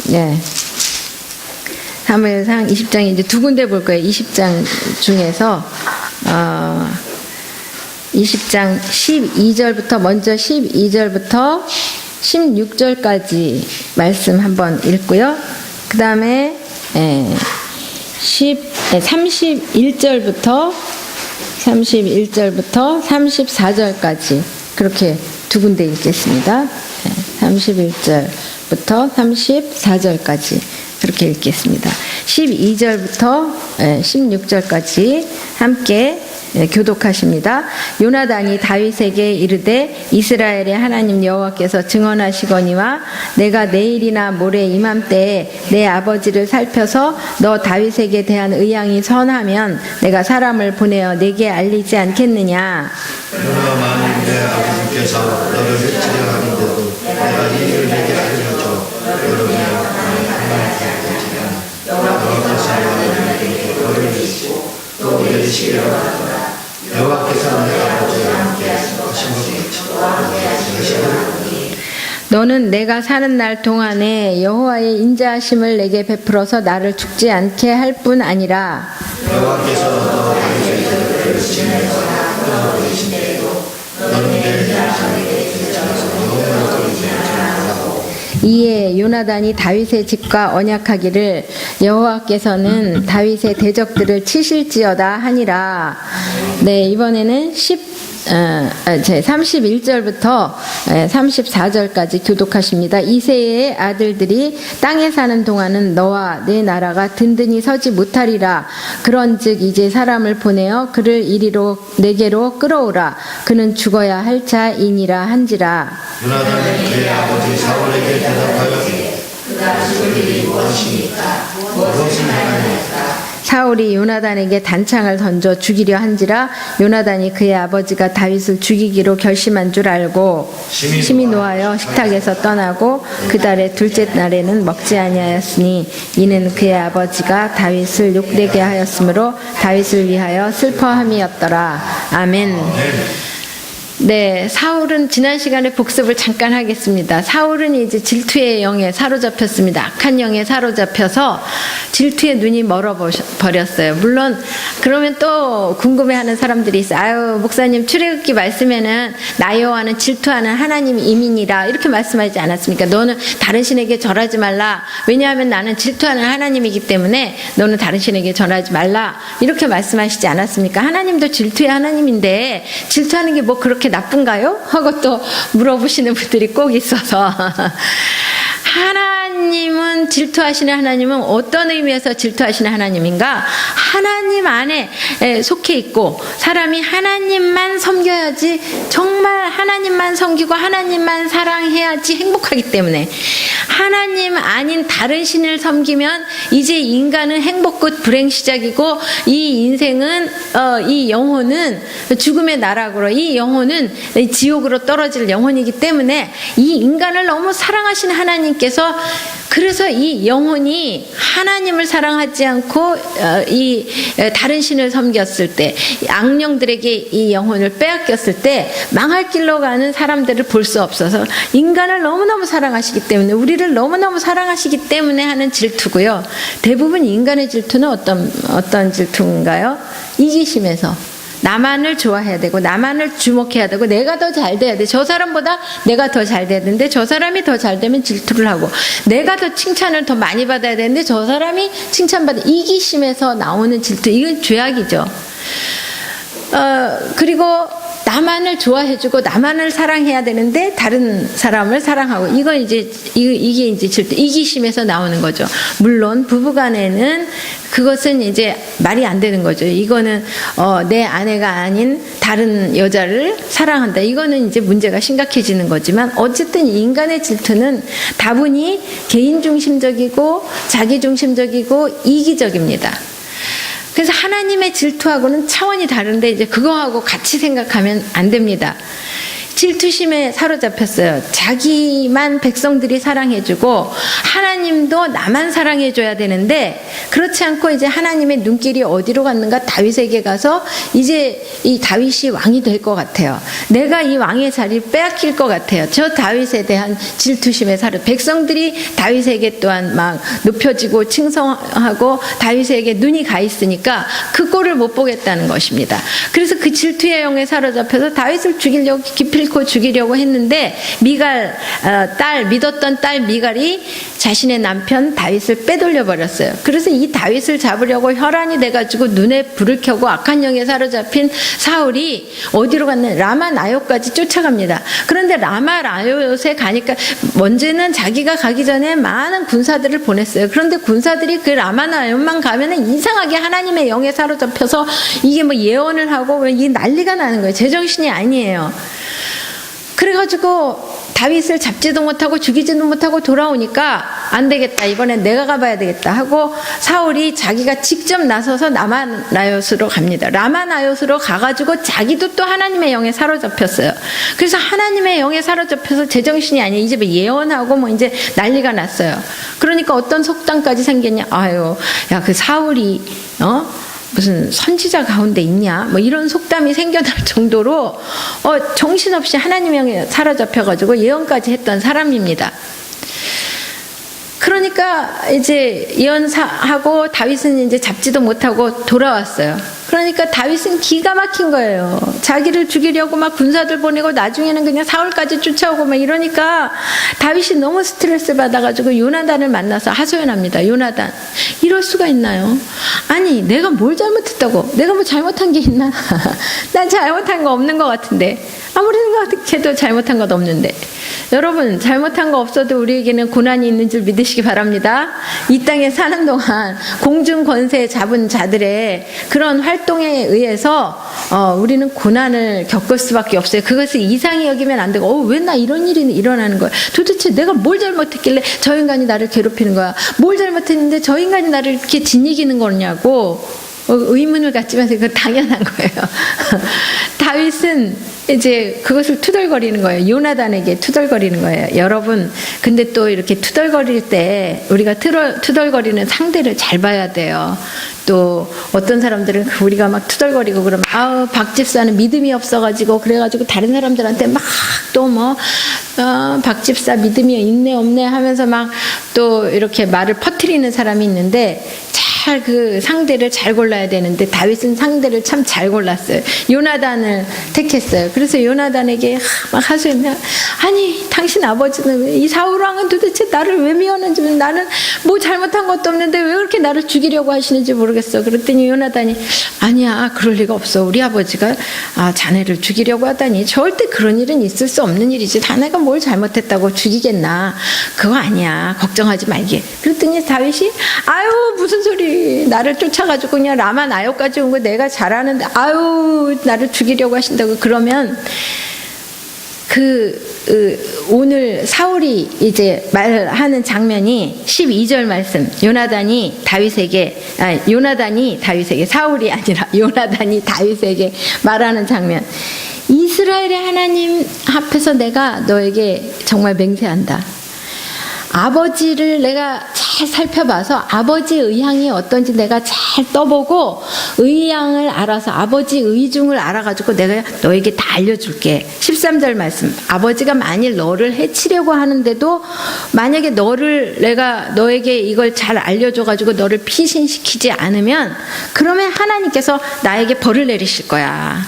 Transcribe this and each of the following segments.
네. 사무엘상 20장에 이제 두 군데 볼 거예요. 20장 중에서 20장 12절부터 먼저 12절부터 16절까지 말씀 한번 읽고요. 그 다음에 31절부터 34절까지 그렇게 두 군데 읽겠습니다. 31절부터 34절까지 그렇게 읽겠습니다. 12절부터 16절까지 함께 교독하십니다. 요나단이 다윗에게 이르되 이스라엘의 하나님 여호와께서 증언하시거니와 내가 내일이나 모레 이맘때에 내 아버지를 살펴서 너 다윗에게 대한 의향이 선하면 내가 사람을 보내어 내게 알리지 않겠느냐. 그러나 만일 내 아버지께서 너를 해치려 하는데도 내가 이 일을 내게 알려줘 너를 위하여 하나님께서 여호와께서 너에게 벌을 주시고 또 내리시기를 하노라. 여호와께서 내 아버지와 함께 하신 것 같이 너는 내가 사는 날 동안에 여호와의 인자하심을 내게 베풀어서 나를 죽지 않게 할 뿐 아니라 여호와께서 너 다윗의 이름을 지내서 끊어버리신대도 너는 내 자녀에게 대적해서 영원히 거리지 않고 이에 요나단이 다윗의 집과 언약하기를 여호와께서는 다윗의 대적들을 치실지어다 하니라. 네, 이번에는 31절부터 34절까지 교독하십니다. 이새의 아들들이 땅에 사는 동안은 너와 내 나라가 든든히 서지 못하리라. 그런즉 이제 사람을 보내어 그를 이리로 내게로 끌어오라. 그는 죽어야 할 자이니라 한지라. 요나단이 그의 아버지 사울에게 대답하여 그가 죽을 일이 무엇입니까? 무엇을 행하니까? 사울이 요나단에게 단창을 던져 죽이려 한지라. 요나단이 그의 아버지가 다윗을 죽이기로 결심한 줄 알고 심히 노하여 식탁에서 떠나고 그 달의 둘째 날에는 먹지 아니하였으니 이는 그의 아버지가 다윗을 욕되게 하였으므로 다윗을 위하여 슬퍼함이었더라. 아멘. 네, 사울은 지난 시간에 복습을 잠깐 하겠습니다. 사울은 이제 질투의 영에 사로잡혔습니다. 악한 영에 사로잡혀서 질투의 눈이 멀어버렸어요. 물론 그러면 또 궁금해하는 사람들이 있어요. 아유, 목사님 출애굽기 말씀에는 나 여호와는 질투하는 하나님 이민이라 이렇게 말씀하지 않았습니까? 너는 다른 신에게 절하지 말라. 왜냐하면 나는 질투하는 하나님이기 때문에 너는 다른 신에게 절하지 말라. 이렇게 말씀하시지 않았습니까? 하나님도 질투의 하나님인데 질투하는 게 뭐 그렇게 나쁜가요? 하고 또 물어보시는 분들이 꼭 있어서 하나님은 질투하시는 하나님은 어떤 의미에서 질투하시는 하나님인가? 하나님 안에 속해 있고 사람이 하나님만 섬겨야지 정말 하나님만 섬기고 하나님만 사랑해야지 행복하기 때문에 하나님 아닌 다른 신을 섬기면 이제 인간은 행복 끝 불행 시작이고 이 인생은 이 영혼은 죽음의 나락으로 이 영혼은 지옥으로 떨어질 영혼이기 때문에 이 인간을 너무 사랑하시는 하나님께서 그래서 이 영혼이 하나님을 사랑하지 않고 이 다른 신을 섬겼을 때 악령들에게 이 영혼을 빼앗겼을 때 망할 길로 가는 사람들을 볼 수 없어서 인간을 너무너무 사랑하시기 때문에 우리를 너무너무 사랑하시기 때문에 하는 질투고요. 대부분 인간의 질투는 어떤 질투인가요? 이기심에서 나만을 좋아해야 되고 나만을 주목해야 되고 내가 더 잘 돼야 돼. 저 사람보다 내가 더 잘 돼야 되는데 저 사람이 더 잘 되면 질투를 하고 내가 더 칭찬을 더 많이 받아야 되는데 저 사람이 칭찬받아 이기심에서 나오는 질투 이건 죄악이죠. 그리고 나만을 좋아해주고 나만을 사랑해야 되는데 다른 사람을 사랑하고 이게 이제 질투 이기심에서 나오는 거죠. 물론 부부간에는 그것은 이제 말이 안 되는 거죠. 이거는 내 아내가 아닌 다른 여자를 사랑한다. 이거는 이제 문제가 심각해지는 거지만 어쨌든 인간의 질투는 다분히 개인 중심적이고 자기 중심적이고 이기적입니다. 그래서 하나님의 질투하고는 차원이 다른데 이제 그거하고 같이 생각하면 안 됩니다. 질투심에 사로잡혔어요. 자기만 백성들이 사랑해주고 하나님도 나만 사랑해줘야 되는데 그렇지 않고 이제 하나님의 눈길이 어디로 갔는가? 다윗에게 가서 이제 이 다윗이 왕이 될 것 같아요. 내가 이 왕의 자리를 빼앗길 것 같아요. 저 다윗에 대한 질투심에 사르 백성들이 다윗에게 또한 막 높여지고 칭송하고 다윗에게 눈이 가 있으니까 그 꼴을 못 보겠다는 것입니다. 그래서 그 질투의 영에 사로잡혀서 다윗을 죽이려고 기필코 죽이려고 했는데 미갈 믿었던 딸 미갈이 자신의 남편 다윗을 빼돌려 버렸어요. 그래서 이 다윗을 잡으려고 혈안이 돼가지고 눈에 불을 켜고 악한 영에 사로잡힌 사울이 어디로 갔냐? 라마 나요까지 쫓아갑니다. 그런데 라마 나요에 가니까 먼저는 자기가 가기 전에 많은 군사들을 보냈어요. 그런데 군사들이 그 라마 나요만 가면은 이상하게 하나님의 영에 사로잡혀서 이게 뭐 예언을 하고 이 난리가 나는 거예요. 제정신이 아니에요. 그래가지고 다윗을 잡지도 못하고 죽이지도 못하고 돌아오니까 안 되겠다. 이번엔 내가 가봐야 되겠다 하고 사울이 자기가 직접 나서서 라마나요스로 갑니다. 라마나요스로 가가지고 자기도 또 하나님의 영에 사로잡혔어요. 그래서 하나님의 영에 사로잡혀서 제정신이 아니에요. 이제 뭐 예언하고 뭐 이제 난리가 났어요. 그러니까 어떤 속담까지 생겼냐. 아유, 야, 그 사울이 무슨 선지자 가운데 있냐? 뭐 이런 속담이 생겨날 정도로 정신없이 하나님의 영에 사로잡혀가지고 예언까지 했던 사람입니다. 그러니까 이제 예언하고 다윗은 이제 잡지도 못하고 돌아왔어요. 그러니까 다윗은 기가 막힌 거예요. 자기를 죽이려고 막 군사들 보내고 나중에는 그냥 사울까지 쫓아오고 막 이러니까 다윗이 너무 스트레스 받아가지고 요나단을 만나서 하소연합니다. 요나단, 이럴 수가 있나요? 아니, 내가 뭘 잘못했다고? 내가 뭐 잘못한 게 있나? 난 잘못한 거 없는 것 같은데. 아무리 생각해도 잘못한 것 없는데. 여러분, 잘못한 거 없어도 우리에게는 고난이 있는 줄 믿으시기 바랍니다. 이 땅에 사는 동안 공중 권세 잡은 자들의 그런 활동에 의해서 우리는 고난을 겪을 수밖에 없어요. 그것을 이상히 여기면 안 되고, 왜 나 이런 일이 일어나는 거야? 도대체 내가 뭘 잘못했길래 저 인간이 나를 괴롭히는 거야? 뭘 잘못했는데 저 인간이 나를 이렇게 짓이기는 거냐고 의문을 갖지면서 그건 당연한 거예요. 다윗은 이제 그것을 투덜거리는 거예요. 요나단에게 투덜거리는 거예요. 여러분, 근데 또 이렇게 투덜거릴 때 우리가 투덜거리는 상대를 잘 봐야 돼요. 또 어떤 사람들은 우리가 막 투덜거리고 그러면 박 집사는 믿음이 없어가지고 그래가지고 다른 사람들한테 막 또 박 집사 믿음이 있네 없네 하면서 막 또 이렇게 말을 퍼뜨리는 사람이 있는데 그 상대를 잘 골라야 되는데 다윗은 상대를 참 잘 골랐어요. 요나단을 택했어요. 그래서 요나단에게 막 하소연해. 아니, 당신 아버지는 왜, 이 사울 왕은 도대체 나를 왜 미웠는지, 나는 뭐 잘못한 것도 없는데 왜 그렇게 나를 죽이려고 하시는지 모르겠어. 그랬더니 요나단이 아니야, 그럴 리가 없어. 우리 아버지가 자네를 죽이려고 하다니 절대 그런 일은 있을 수 없는 일이지. 자네가 뭘 잘못했다고 죽이겠나. 그거 아니야. 걱정하지 말게. 그랬더니 다윗이 아유, 무슨 소리. 나를 쫓아가지고 그냥 라마 나요까지 온 거 내가 잘하는데 아유, 나를 죽이려고 하신다고. 그러면 오늘 사울이 이제 말하는 장면이 12절 말씀. 요나단이 다윗에게 사울이 아니라 요나단이 다윗에게 말하는 장면. 이스라엘의 하나님 앞에서 내가 너에게 정말 맹세한다. 아버지를 내가 잘 살펴봐서 아버지의 의향이 어떤지 내가 잘 떠보고 의향을 알아서 아버지 의중을 알아가지고 내가 너에게 다 알려줄게. 13절 말씀. 아버지가 만일 너를 해치려고 하는데도 만약에 내가 너에게 이걸 잘 알려줘가지고 너를 피신시키지 않으면 그러면 하나님께서 나에게 벌을 내리실 거야.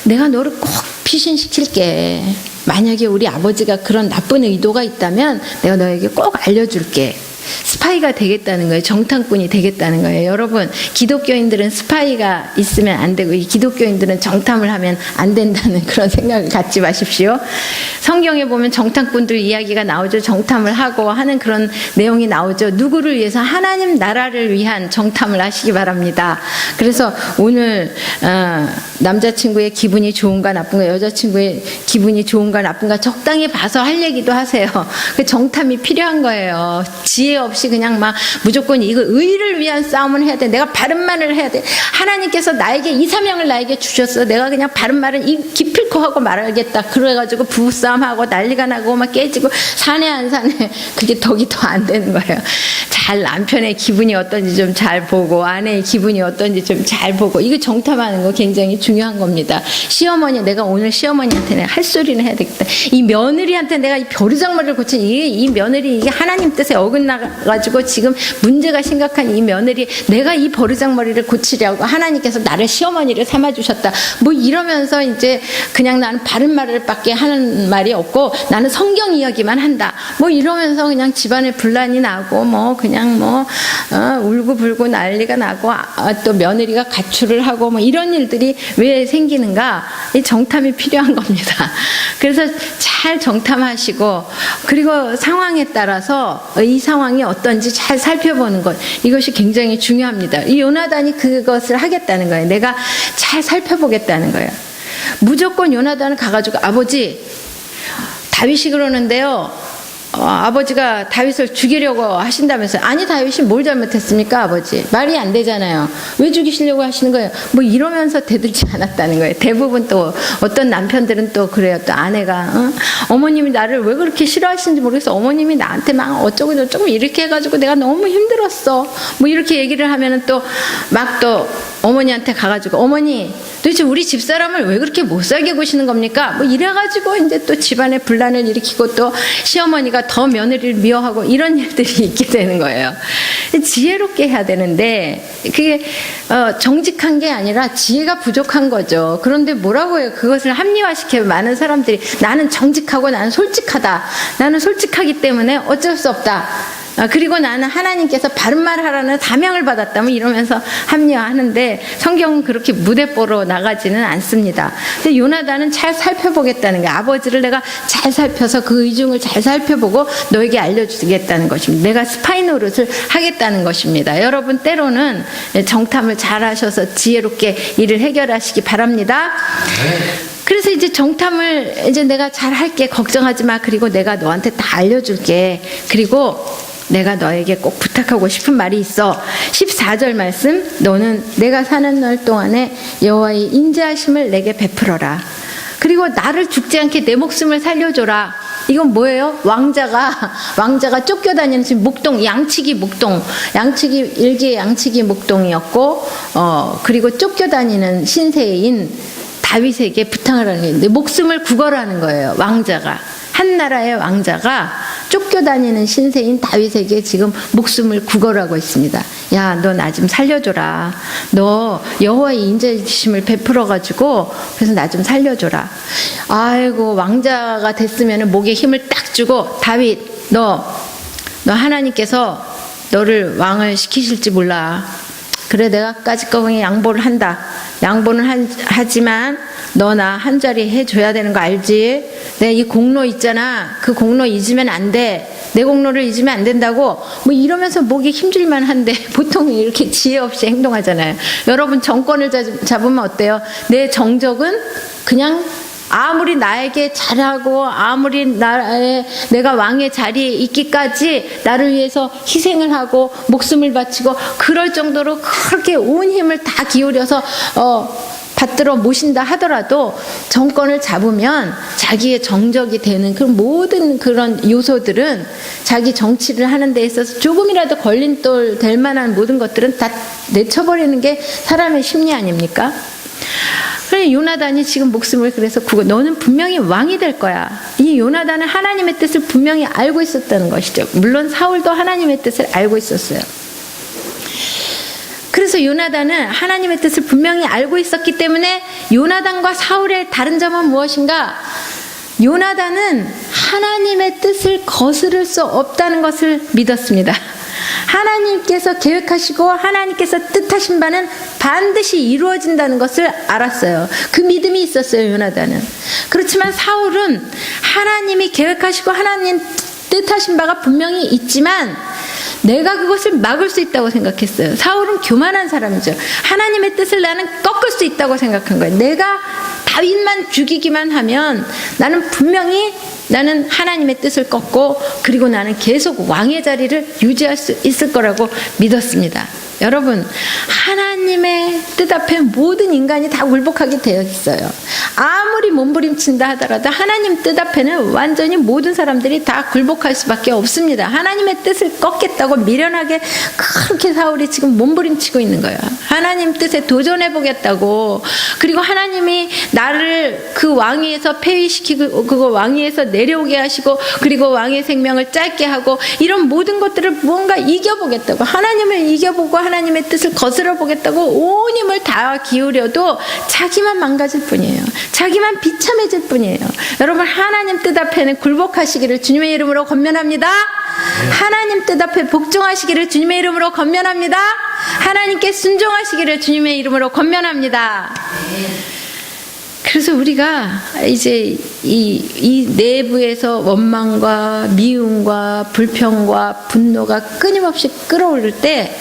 내가 너를 꼭 피신시킬게. 만약에 우리 아버지가 그런 나쁜 의도가 있다면 내가 너에게 꼭 알려줄게. 스파이가 되겠다는 거예요. 정탐꾼이 되겠다는 거예요. 여러분, 기독교인들은 스파이가 있으면 안 되고 이 기독교인들은 정탐을 하면 안 된다는 그런 생각을 갖지 마십시오. 성경에 보면 정탐꾼들 이야기가 나오죠. 정탐을 하고 하는 그런 내용이 나오죠. 누구를 위해서? 하나님 나라를 위한 정탐을 하시기 바랍니다. 그래서 오늘 남자친구의 기분이 좋은가 나쁜가, 여자친구의 기분이 좋은가 나쁜가 적당히 봐서 할 얘기도 하세요. 그 정탐이 필요한 거예요. 지혜 없이 그냥 막 무조건 이거 의를 위한 싸움을 해야 돼. 내가 바른 말을 해야 돼. 하나님께서 나에게 이 사명을 나에게 주셨어. 내가 그냥 바른 말은 입 기필코 하고 말하겠다. 그래가지고 부부싸움하고 난리가 나고 막 깨지고 사내 안 사내 그게 덕이 더 안 되는 거예요. 자, 잘 남편의 기분이 어떤지 좀 잘 보고 아내의 기분이 어떤지 좀 잘 보고 이거 정탐하는 거 굉장히 중요한 겁니다. 시어머니 내가 오늘 시어머니한테 내가 할 소리는 해야 되겠다. 이 며느리한테 내가 이 벼르장머리를 고친 이 며느리 이게 하나님 뜻에 어긋나가지고 지금 문제가 심각한 이 며느리 내가 이 버르장머리를 고치려고 하나님께서 나를 시어머니를 삼아주셨다. 뭐 이러면서 이제 그냥 나는 바른 말을 밖에 하는 말이 없고 나는 성경 이야기만 한다. 뭐 이러면서 그냥 집안에 분란이 나고 뭐 그냥 뭐 울고불고 난리가 나고 또 며느리가 가출을 하고 뭐 이런 일들이 왜 생기는가? 이 정탐이 필요한 겁니다. 그래서 잘 정탐하시고 그리고 상황에 따라서 이 상황이 어떤지 잘 살펴보는 것 이것이 굉장히 중요합니다. 이 요나단이 그것을 하겠다는 거예요. 내가 잘 살펴보겠다는 거예요. 무조건 요나단은 가가지고 아버지 다윗이 그러는데요. 아버지가 다윗을 죽이려고 하신다면서 아니 다윗이 뭘 잘못했습니까 아버지 말이 안 되잖아요. 왜 죽이시려고 하시는 거예요. 뭐 이러면서 대들지 않았다는 거예요. 대부분 또 어떤 남편들은 또 그래요. 또 아내가 어머님이 나를 왜 그렇게 싫어하시는지 모르겠어. 어머님이 나한테 막 어쩌고 저쩌고 이렇게 해가지고 내가 너무 힘들었어. 뭐 이렇게 얘기를 하면은 또 막 또 어머니한테 가가지고 어머니 도대체 우리 집사람을 왜 그렇게 못 살게 구시는 겁니까? 뭐 이래가지고 이제 또 집안에 분란을 일으키고 또 시어머니가 더 며느리를 미워하고 이런 일들이 있게 되는 거예요. 지혜롭게 해야 되는데 그게 정직한 게 아니라 지혜가 부족한 거죠. 그런데 뭐라고 해요? 그것을 합리화시켜 많은 사람들이 나는 정직하고 나는 솔직하다. 나는 솔직하기 때문에 어쩔 수 없다. 그리고 나는 하나님께서 바른 말 하라는 사명을 받았다면 이러면서 합리화하는데 성경은 그렇게 무대뽀로 나가지는 않습니다. 근데 요나단은 잘 살펴보겠다는 거예요. 아버지를 내가 잘 살펴서 그 의중을 잘 살펴보고 너에게 알려주겠다는 것입니다. 내가 스파이 노릇을 하겠다는 것입니다. 여러분 때로는 정탐을 잘 하셔서 지혜롭게 일을 해결하시기 바랍니다. 그래서 이제 정탐을 이제 내가 잘 할게 걱정하지 마. 그리고 내가 너한테 다 알려줄게. 그리고 내가 너에게 꼭 부탁하고 싶은 말이 있어. 14절 말씀 너는 내가 사는 날 동안에 여호와의 인자하심을 내게 베풀어라. 그리고 나를 죽지 않게 내 목숨을 살려줘라. 이건 뭐예요? 왕자가 쫓겨다니는 지금 목동 양치기 목동 양치기 일개 양치기 목동이었고 그리고 쫓겨다니는 신세인 다윗에게 부탁을 하는 게 목숨을 구걸하는 거예요. 왕자가 한 나라의 왕자가 쫓겨다니는 신세인 다윗에게 지금 목숨을 구걸하고 있습니다. 야, 너 나 좀 살려줘라. 너 여호와의 인자심을 베풀어가지고 그래서 나 좀 살려줘라. 아이고 왕자가 됐으면 목에 힘을 딱 주고 다윗 너 하나님께서 너를 왕을 시키실지 몰라. 그래 내가 까짓거에 양보를 한다. 양보는 하지만 너 나 한 자리 해줘야 되는 거 알지? 내가 이 공로 있잖아. 그 공로 잊으면 안 돼. 내 공로를 잊으면 안 된다고 뭐 이러면서 목이 힘줄만 한데 보통 이렇게 지혜 없이 행동하잖아요. 여러분 정권을 잡으면 어때요? 내 정적은 그냥 아무리 나에게 잘하고 아무리 내가 왕의 자리에 있기까지 나를 위해서 희생을 하고 목숨을 바치고 그럴 정도로 그렇게 온 힘을 다 기울여서 받들어 모신다 하더라도 정권을 잡으면 자기의 정적이 되는 그 모든 그런 요소들은 자기 정치를 하는 데 있어서 조금이라도 걸림돌 될 만한 모든 것들은 다 내쳐버리는 게 사람의 심리 아닙니까? 그래 요나단이 지금 목숨을 그래서 너는 분명히 왕이 될 거야. 이 요나단은 하나님의 뜻을 분명히 알고 있었다는 것이죠. 물론 사울도 하나님의 뜻을 알고 있었어요. 그래서 요나단은 하나님의 뜻을 분명히 알고 있었기 때문에 요나단과 사울의 다른 점은 무엇인가? 요나단은 하나님의 뜻을 거스를 수 없다는 것을 믿었습니다. 하나님께서 계획하시고 하나님께서 뜻하신 바는 반드시 이루어진다는 것을 알았어요. 그 믿음이 있었어요, 요나단은. 그렇지만 사울은 하나님이 계획하시고 하나님 뜻하신 바가 분명히 있지만 내가 그것을 막을 수 있다고 생각했어요. 사울은 교만한 사람이죠. 하나님의 뜻을 나는 꺾을 수 있다고 생각한 거예요. 내가 다윗만 죽이기만 하면 나는 하나님의 뜻을 꺾고 그리고 나는 계속 왕의 자리를 유지할 수 있을 거라고 믿었습니다. 여러분, 하나님의 뜻 앞에 모든 인간이 다 굴복하게 되어 있어요. 아무리 몸부림친다 하더라도 하나님 뜻 앞에는 완전히 모든 사람들이 다 굴복할 수밖에 없습니다. 하나님의 뜻을 꺾겠다고 미련하게 그렇게 사울이 지금 몸부림치고 있는 거예요. 하나님 뜻에 도전해 보겠다고. 그리고 하나님이 나를 그 왕위에서 폐위시키고 그거 왕위에서 내려오게 하시고 그리고 왕의 생명을 짧게 하고 이런 모든 것들을 무언가 이겨보겠다고, 하나님을 이겨보고 하나님의 뜻을 거스러 보겠다고 온 힘을 다 기울여도 자기만 망가질 뿐이에요. 자기만 비참해질 뿐이에요. 여러분, 하나님 뜻 앞에는 굴복하시기를 주님의 이름으로 권면합니다. 하나님 뜻 앞에 복종하시기를 주님의 이름으로 권면합니다. 하나님께 순종하시기를 주님의 이름으로 권면합니다. 그래서 우리가 이제 이 내부에서 원망과 미움과 불평과 분노가 끊임없이 끌어오를 때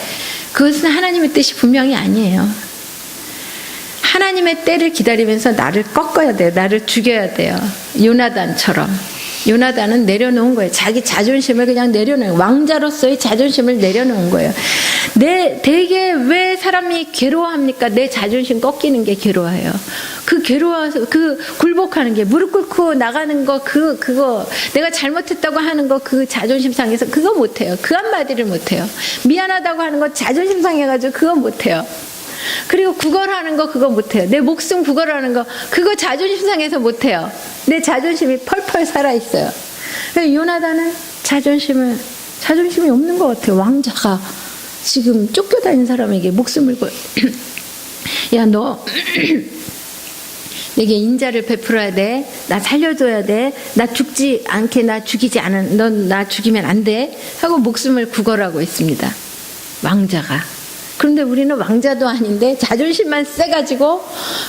그것은 하나님의 뜻이 분명히 아니에요. 하나님의 때를 기다리면서 나를 꺾어야 돼요. 나를 죽여야 돼요. 요나단처럼. 요나단은 내려놓은 거예요. 자기 자존심을 그냥 내려놓은 거예요. 왕자로서의 자존심을 내려놓은 거예요. 되게 왜 사람이 괴로워합니까? 내 자존심 꺾이는 게 괴로워해요. 그 괴로워서 그 굴복하는 게, 무릎 꿇고 나가는 거, 그거 내가 잘못했다고 하는 거, 그 자존심 상해서 그거 못해요. 그 한마디를 못해요. 미안하다고 하는 거 자존심 상해가지고 그거 못해요. 그리고 구걸하는 거 그거 못해요. 내 목숨 구걸하는 거 그거 자존심 상해서 못해요. 내 자존심이 펄펄 살아있어요. 요나단은 자존심이 없는 것 같아요. 왕자가 지금 쫓겨다니는 사람에게 목숨을 야, 너 내게 인자를 베풀어야 돼. 나 살려줘야 돼. 나 죽지 않게, 나 죽이지 않은, 넌 나 죽이면 안 돼. 하고 목숨을 구걸하고 있습니다. 왕자가. 그런데 우리는 왕자도 아닌데 자존심만 세가지고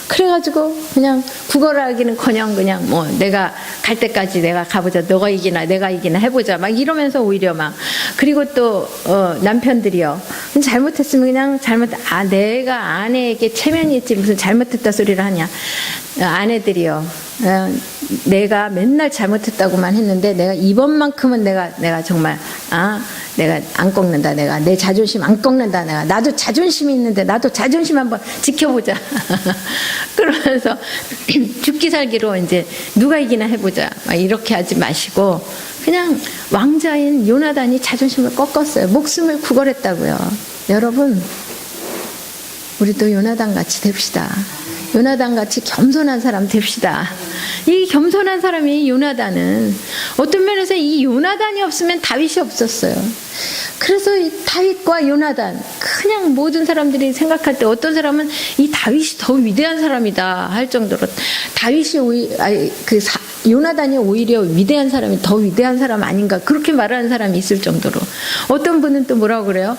그래가지고 그냥 구걸하기는커녕 그냥 뭐 내가 갈 때까지 내가 가보자, 너가 이기나 내가 이기나 해보자 막 이러면서 오히려 막, 그리고 또 남편들이요, 잘못했으면 그냥 내가 아내에게 체면이 있지 무슨 잘못했다 소리를 하냐. 아내들이요, 내가 맨날 잘못했다고만 했는데 내가 이번만큼은 내가 정말 내가 안 꺾는다. 내가 내 자존심 안 꺾는다. 나도 자존심이 있는데 나도 자존심 한번 지켜보자. 그러면서 죽기 살기로 이제 누가 이기나 해보자. 막 이렇게 하지 마시고 그냥 왕자인 요나단이 자존심을 꺾었어요. 목숨을 구걸했다고요. 여러분, 우리도 요나단 같이 됩시다. 요나단 같이 겸손한 사람 됩시다. 이 겸손한 사람이 요나단은 어떤 면에서 이 요나단이 없으면 다윗이 없었어요. 그래서 이 다윗과 요나단, 그냥 모든 사람들이 생각할 때 어떤 사람은 이 다윗이 더 위대한 사람이다 할 정도로, 요나단이 오히려 위대한 사람이 더 위대한 사람 아닌가 그렇게 말하는 사람이 있을 정도로, 어떤 분은 또 뭐라고 그래요?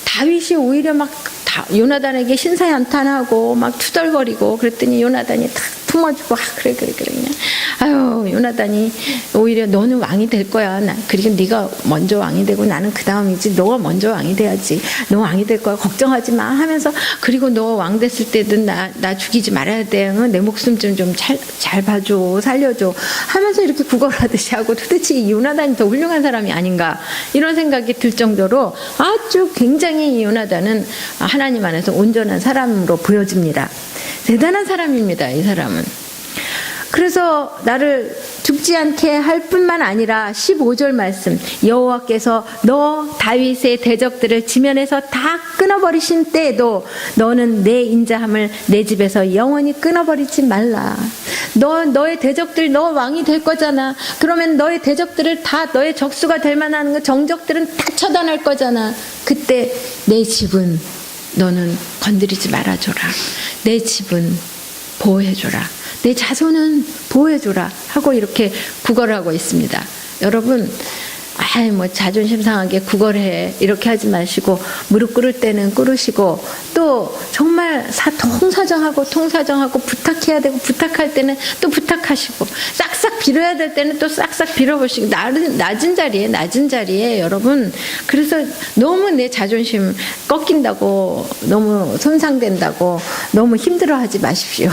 다윗이 오히려 막 요나단에게 신사연탄하고 막 투덜거리고 그랬더니 요나단이 탁 품어주고 그래 그냥 아유 요나단이 오히려 너는 왕이 될 거야. 그리고 네가 먼저 왕이 되고 나는 그 다음이지. 너가 먼저 왕이 돼야지. 너 왕이 될 거야. 걱정하지 마 하면서, 그리고 너 왕 됐을 때는 나 죽이지 말아야 돼. 내 목숨 좀 잘 봐줘, 살려줘 하면서 이렇게 구걸하듯이 하고, 도대체 이 요나단이 더 훌륭한 사람이 아닌가 이런 생각이 들 정도로 아주 굉장히 이 요나단은 하나님 안에서 온전한 사람으로 보여집니다. 대단한 사람입니다, 이 사람은. 그래서 나를 죽지 않게 할 뿐만 아니라 15절 말씀, 여호와께서 너 다윗의 대적들을 지면에서 다 끊어버리신 때에도 너는 내 인자함을 내 집에서 영원히 끊어버리지 말라. 너의 대적들, 너 왕이 될 거잖아. 그러면 너의 대적들을 다, 너의 적수가 될 만한 그 정적들은 다 처단할 거잖아. 그때 내 집은 너는 건드리지 말아줘라. 내 집은 보호해줘라. 내 자손은 보호해줘라 하고 이렇게 구걸하고 있습니다. 여러분, 뭐 자존심 상하게 구걸해 이렇게 하지 마시고, 무릎 꿇을 때는 꿇으시고, 또 정말 통사정하고 부탁해야 되고 부탁할 때는 또 부탁하시고, 싹싹 빌어야 될 때는 또 싹싹 빌어보시고, 낮은 자리에 여러분. 그래서 너무 내 자존심 꺾인다고, 너무 손상된다고 너무 힘들어하지 마십시오.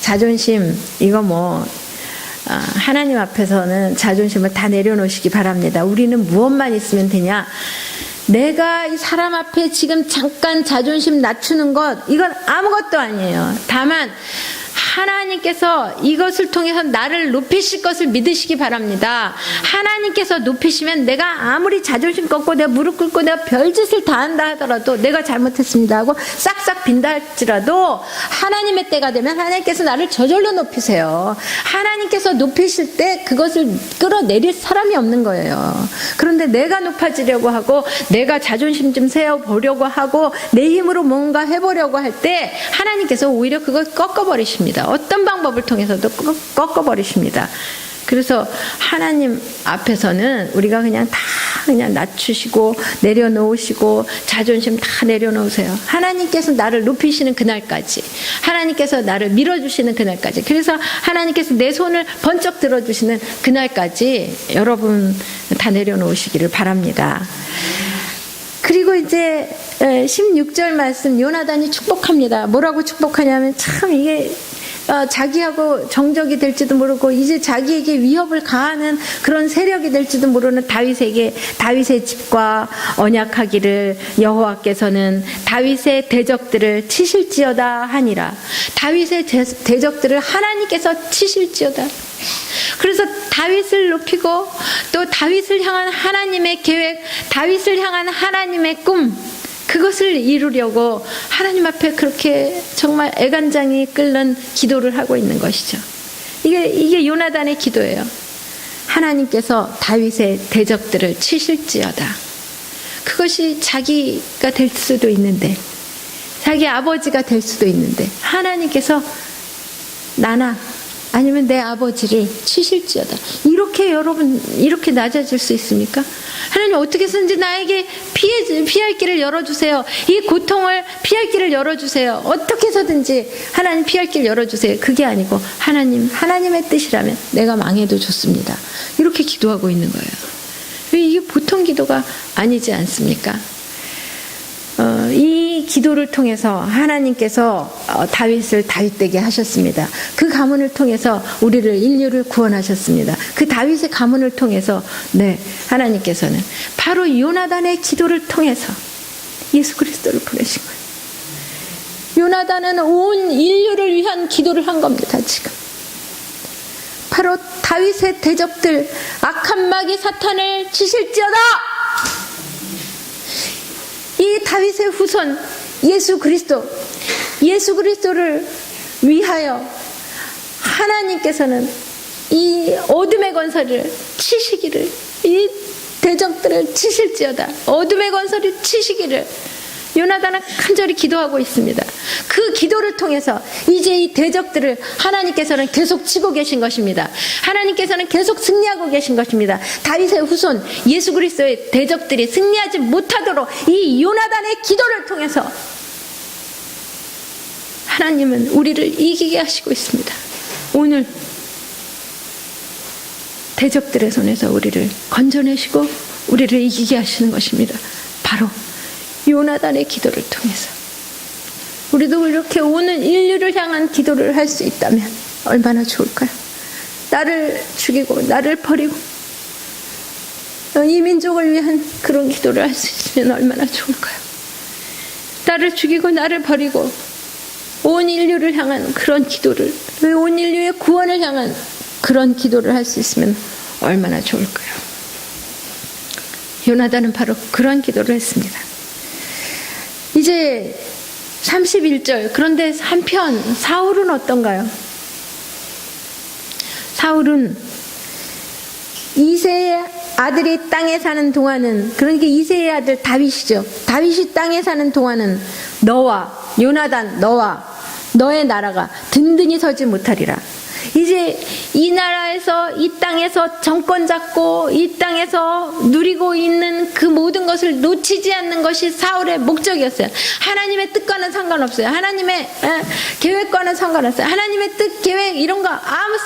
자존심 이거 하나님 앞에서는 자존심을 다 내려놓으시기 바랍니다. 우리는 무엇만 있으면 되냐? 내가 이 사람 앞에 지금 잠깐 자존심 낮추는 것, 이건 아무것도 아니에요. 다만 하나님께서 이것을 통해서 나를 높이실 것을 믿으시기 바랍니다. 하나님께서 높이시면 내가 아무리 자존심 꺾고 내가 무릎 꿇고 내가 별짓을 다 한다 하더라도, 내가 잘못했습니다 하고 싹싹 빈다 할지라도 하나님의 때가 되면 하나님께서 나를 저절로 높이세요. 하나님께서 높이실 때 그것을 끌어내릴 사람이 없는 거예요. 그런데 내가 높아지려고 하고 내가 자존심 좀 세워보려고 하고 내 힘으로 뭔가 해보려고 할 때 하나님께서 오히려 그걸 꺾어버리십니다. 어떤 방법을 통해서도 꺾어버리십니다. 그래서 하나님 앞에서는 우리가 그냥 낮추시고 내려놓으시고 자존심 다 내려놓으세요. 하나님께서 나를 높이시는 그날까지, 하나님께서 나를 밀어주시는 그날까지, 그래서 하나님께서 내 손을 번쩍 들어주시는 그날까지 여러분 다 내려놓으시기를 바랍니다. 그리고 이제 16절 말씀, 요나단이 축복합니다. 뭐라고 축복하냐면, 참 이게 자기하고 정적이 될지도 모르고 이제 자기에게 위협을 가하는 그런 세력이 될지도 모르는 다윗에게, 다윗의 집과 언약하기를 여호와께서는 다윗의 대적들을 치실지어다 하니라. 다윗의 대적들을 하나님께서 치실지어다. 그래서 다윗을 높이고 또 다윗을 향한 하나님의 계획, 다윗을 향한 하나님의 꿈, 그것을 이루려고 하나님 앞에 그렇게 정말 애간장이 끓는 기도를 하고 있는 것이죠. 이게 요나단의 기도예요. 하나님께서 다윗의 대적들을 치실지어다. 그것이 자기가 될 수도 있는데, 자기 아버지가 될 수도 있는데, 하나님께서 나나 아니면 내 아버지를 치실지어다. 이렇게 여러분, 이렇게 낮아질 수 있습니까? 하나님 어떻게 해서든지 나에게 피할 길을 열어주세요. 이 고통을 피할 길을 열어주세요. 어떻게 해서든지 하나님 피할 길 열어주세요. 그게 아니고 하나님의 뜻이라면 내가 망해도 좋습니다. 이렇게 기도하고 있는 거예요. 이게 보통 기도가 아니지 않습니까? 이 기도를 통해서 하나님께서 다윗을 다윗되게 하셨습니다. 그 가문을 통해서 우리를, 인류를 구원하셨습니다. 그 다윗의 가문을 통해서 하나님께서는 바로 요나단의 기도를 통해서 예수 그리스도를 보내신 거예요. 요나단은 온 인류를 위한 기도를 한 겁니다. 지금 바로 다윗의 대적들, 악한 마귀 사탄을 치실지어다. 이 다윗의 후손 예수 그리스도를 위하여 하나님께서는 이 어둠의 권세를 치시기를, 이 대적들을 치실지어다. 어둠의 권세를 치시기를 요나단은 간절히 기도하고 있습니다. 그 기도를 통해서 이제 이 대적들을 하나님께서는 계속 치고 계신 것입니다. 하나님께서는 계속 승리하고 계신 것입니다. 다윗의 후손 예수 그리스도의 대적들이 승리하지 못하도록 이 요나단의 기도를 통해서 하나님은 우리를 이기게 하시고 있습니다. 오늘 대적들의 손에서 우리를 건져내시고 우리를 이기게 하시는 것입니다. 바로 요나단의 기도를 통해서 우리도 이렇게 오는 인류를 향한 기도를 할 수 있다면 얼마나 좋을까요? 나를 죽이고 나를 버리고 이 민족을 위한 그런 기도를 할 수 있으면 얼마나 좋을까요? 나를 죽이고 나를 버리고 온 인류를 향한 그런 기도를, 온 인류의 구원을 향한 그런 기도를 할 수 있으면 얼마나 좋을까요? 요나단은 바로 그런 기도를 했습니다. 이제 31절. 그런데 한편 사울은 어떤가요? 사울은 이새의 아들이 땅에 사는 동안은, 그러니까 이새의 아들 다윗이죠. 다윗이 땅에 사는 동안은 너와 요나단, 너와 너의 나라가 든든히 서지 못하리라. 이제 이 나라에서, 이 땅에서 정권 잡고 이 땅에서 누리고 있는 그 모든 것을 놓치지 않는 것이 사울의 목적이었어요. 하나님의 뜻과는 상관없어요. 하나님의 계획과는 상관없어요. 하나님의 뜻, 계획 이런 거 아무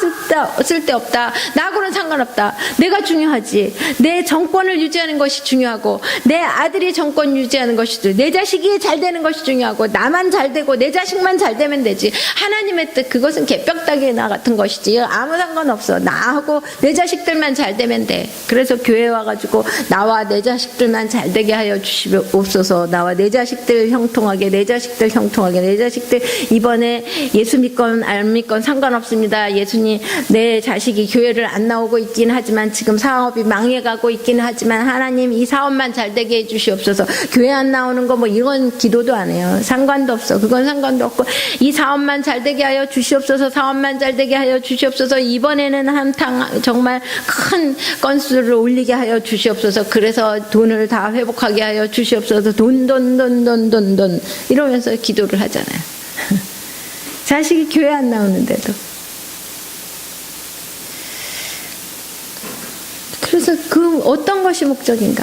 쓸데없다. 나하고는 상관없다. 내가 중요하지. 내 정권을 유지하는 것이 중요하고, 내 아들이 정권 유지하는 것이 중요하고, 내 자식이 잘 되는 것이 중요하고, 나만 잘 되고 내 자식만 잘 되면 되지. 하나님의 뜻, 그것은 개벽다귀나 같은 것이지 아무 상관없어. 나하고 내 자식들만 잘 되면 돼. 그래서 교회 와가지고 나와 내 자식들만 잘 되게 하여 주시옵소서. 나와 내 자식들 형통하게, 내 자식들 형통하게, 내 자식들 이번에 예수 믿건 안 믿건 상관없습니다. 예수님, 내 자식이 교회를 안 나오고 있긴 하지만 지금 사업이 망해가고 있긴 하지만 하나님 이 사업만 잘 되게 해주시옵소서. 교회 안 나오는 거 뭐 이런 기도도 안 해요. 상관도 없어. 그건 상관도 없고 이 사업만 잘 되게 하여 주시옵소서. 사업만 잘 되게 하여 주시옵소서. 이번에는 한탕 정말 큰 건수를 올리게 하여 주시옵소서. 그래서 돈을 다 회복하게 하여 주시옵소서. 돈 이러면서 기도를 하잖아요. 자식이 교회 안 나오는데도. 그래서 그 어떤 것이 목적인가?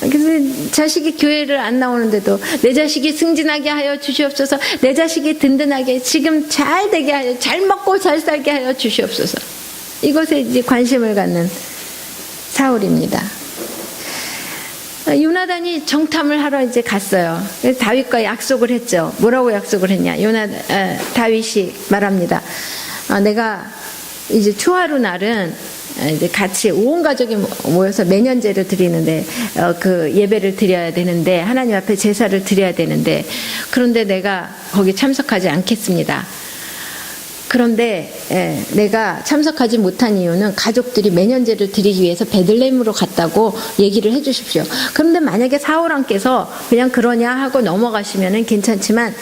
그래서 자식이 교회를 안 나오는데도 내 자식이 승진하게 하여 주시옵소서. 내 자식이 든든하게 지금 잘 되게 하여, 잘 먹고 잘 살게 하여 주시옵소서. 이것에 이제 관심을 갖는 사울입니다. 요나단이 정탐을 하러 이제 갔어요. 그래서 다윗과 약속을 했죠. 뭐라고 약속을 했냐? 다윗이 말합니다. 내가 이제 초하루 날은 이제 같이 온 가족이 모여서 매년제를 드리는데 그 예배를 드려야 되는데 하나님 앞에 제사를 드려야 되는데 그런데 내가 거기 참석하지 않겠습니다. 그런데 내가 참석하지 못한 이유는 가족들이 매년제를 드리기 위해서 베들레헴으로 갔다고 얘기를 해 주십시오. 그런데 만약에 사울왕께서 그냥 그러냐 하고 넘어가시면은 괜찮지만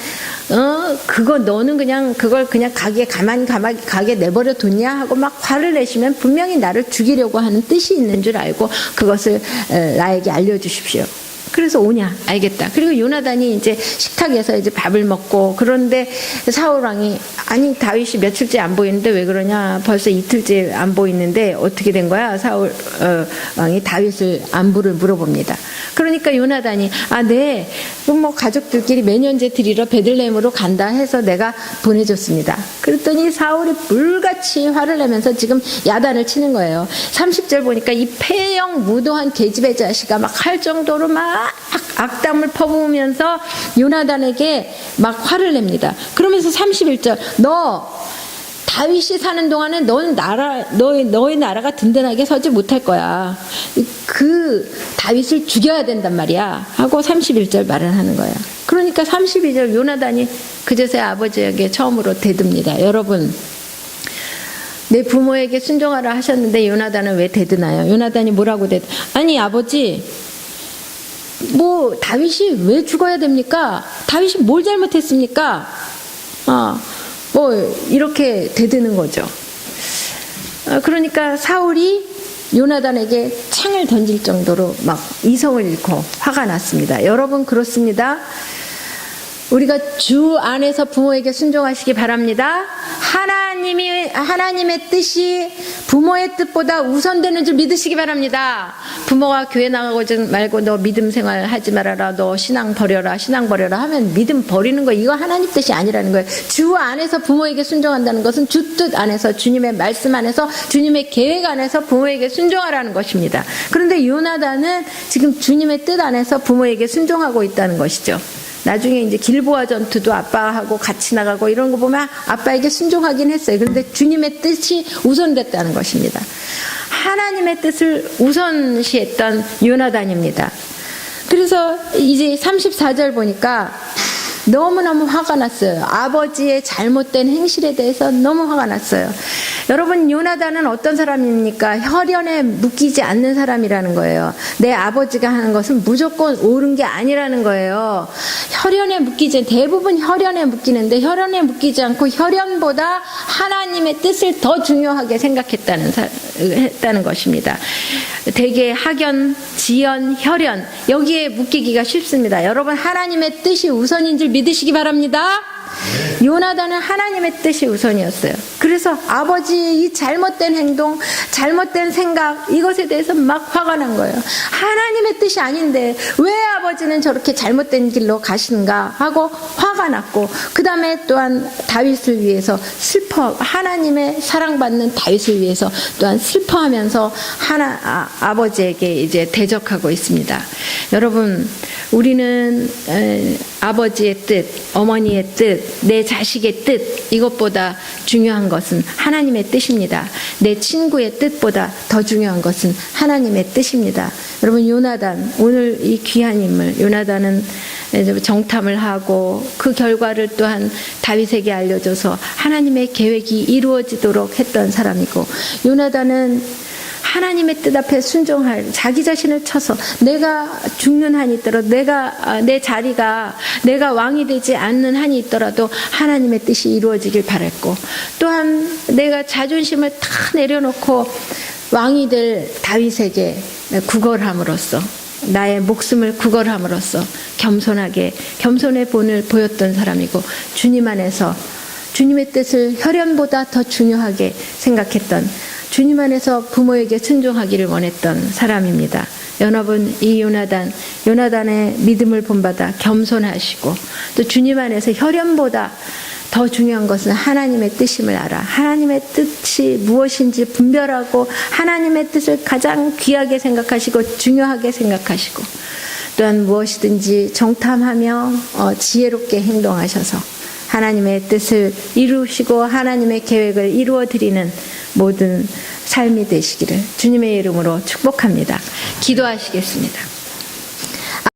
그거 너는 그냥 그걸 그냥 가만히 가게 내버려 뒀냐 하고 막 화를 내시면 분명히 나를 죽이려고 하는 뜻이 있는 줄 알고 그것을 나에게 알려주십시오. 그래서 오냐? 알겠다. 그리고 요나단이 이제 식탁에서 이제 밥을 먹고 그런데 사울 왕이 아니 다윗이 며칠째 안 보이는데 왜 그러냐? 벌써 이틀째 안 보이는데 어떻게 된 거야? 사울 왕이 다윗을 안부를 물어봅니다. 그러니까 요나단이 네. 그럼 뭐 가족들끼리 매년제 드리러 베들레헴으로 간다 해서 내가 보내줬습니다. 그랬더니 사울이 불같이 화를 내면서 지금 야단을 치는 거예요. 30절 보니까 이 폐영 무도한 계집의 자식아 막 할 정도로 막 악담을 퍼부으면서 요나단에게 막 화를 냅니다. 그러면서 31절 너 다윗이 사는 동안은 너의 나라가 든든하게 서지 못할 거야. 그 다윗을 죽여야 된단 말이야. 하고 31절 말을 하는 거야. 그러니까 32절 요나단이 그제서야 아버지에게 처음으로 대듭니다. 여러분 내 부모에게 순종하라 하셨는데 요나단은 왜 대드나요? 요나단이 뭐라고 아니 아버지 뭐 다윗이 왜 죽어야 됩니까? 다윗이 뭘 잘못했습니까? 뭐 이렇게 대드는 거죠. 그러니까 사울이 요나단에게 창을 던질 정도로 막 이성을 잃고 화가 났습니다. 여러분 그렇습니다. 우리가 주 안에서 부모에게 순종하시기 바랍니다. 하나님의 뜻이 부모의 뜻보다 우선되는 줄 믿으시기 바랍니다. 부모가 교회 나가고 말고 너 믿음 생활 하지 말아라, 너 신앙 버려라 하면 믿음 버리는 거 이거 하나님 뜻이 아니라는 거예요. 주 안에서 부모에게 순종한다는 것은 주 뜻 안에서 주님의 말씀 안에서 주님의 계획 안에서 부모에게 순종하라는 것입니다. 그런데 요나단은 지금 주님의 뜻 안에서 부모에게 순종하고 있다는 것이죠. 나중에 이제 길보아 전투도 아빠하고 같이 나가고 이런 거 보면 아빠에게 순종하긴 했어요. 그런데 주님의 뜻이 우선됐다는 것입니다. 하나님의 뜻을 우선시했던 요나단입니다. 그래서 이제 34절 보니까 너무너무 화가 났어요. 아버지의 잘못된 행실에 대해서 너무 화가 났어요. 여러분 요나단은 어떤 사람입니까? 혈연에 묶이지 않는 사람이라는 거예요. 내 아버지가 하는 것은 무조건 옳은 게 아니라는 거예요. 대부분 혈연에 묶이는데 혈연에 묶이지 않고 혈연보다 하나님의 뜻을 더 중요하게 생각했다는 것입니다. 대개 학연, 지연, 혈연 여기에 묶이기가 쉽습니다. 여러분 하나님의 뜻이 우선인 줄 믿으시기 바랍니다. 요나단은 하나님의 뜻이 우선이었어요. 그래서 아버지의 이 잘못된 행동, 잘못된 생각 이것에 대해서 막 화가 난 거예요. 하나님의 뜻이 아닌데 왜 아버지는 저렇게 잘못된 길로 가시는가 하고 화가 났고 그 다음에 또한 다윗을 위해서 하나님의 사랑받는 다윗을 위해서 또한 슬퍼하면서 아버지에게 이제 대적하고 있습니다. 여러분 우리는 아버지의 뜻, 어머니의 뜻, 내 자식의 뜻 이것보다 중요한 것은 하나님의 뜻입니다. 내 친구의 뜻보다 더 중요한 것은 하나님의 뜻입니다. 여러분, 요나단, 오늘 이 귀한 인물 요나단은 정탐을 하고 그 결과를 또한 다윗에게 알려줘서 하나님의 계획이 이루어지도록 했던 사람이고, 요나단은 하나님의 뜻 앞에 순종할, 자기 자신을 쳐서 내가 죽는 한이 있더라도, 내 자리가 내가 왕이 되지 않는 한이 있더라도 하나님의 뜻이 이루어지길 바랬고, 또한 내가 자존심을 다 내려놓고 왕이 될 다윗에게 구걸함으로써, 나의 목숨을 구걸함으로써 겸손의 본을 보였던 사람이고, 주님 안에서 주님의 뜻을 혈연보다 더 중요하게 생각했던, 주님 안에서 부모에게 순종하기를 원했던 사람입니다. 여러분, 이 요나단의 믿음을 본받아 겸손하시고, 또 주님 안에서 혈연보다 더 중요한 것은 하나님의 뜻임을 알아 하나님의 뜻이 무엇인지 분별하고 하나님의 뜻을 가장 귀하게 생각하시고 중요하게 생각하시고, 또한 무엇이든지 정탐하며 지혜롭게 행동하셔서 하나님의 뜻을 이루시고 하나님의 계획을 이루어드리는 모든 삶이 되시기를 주님의 이름으로 축복합니다. 기도하시겠습니다.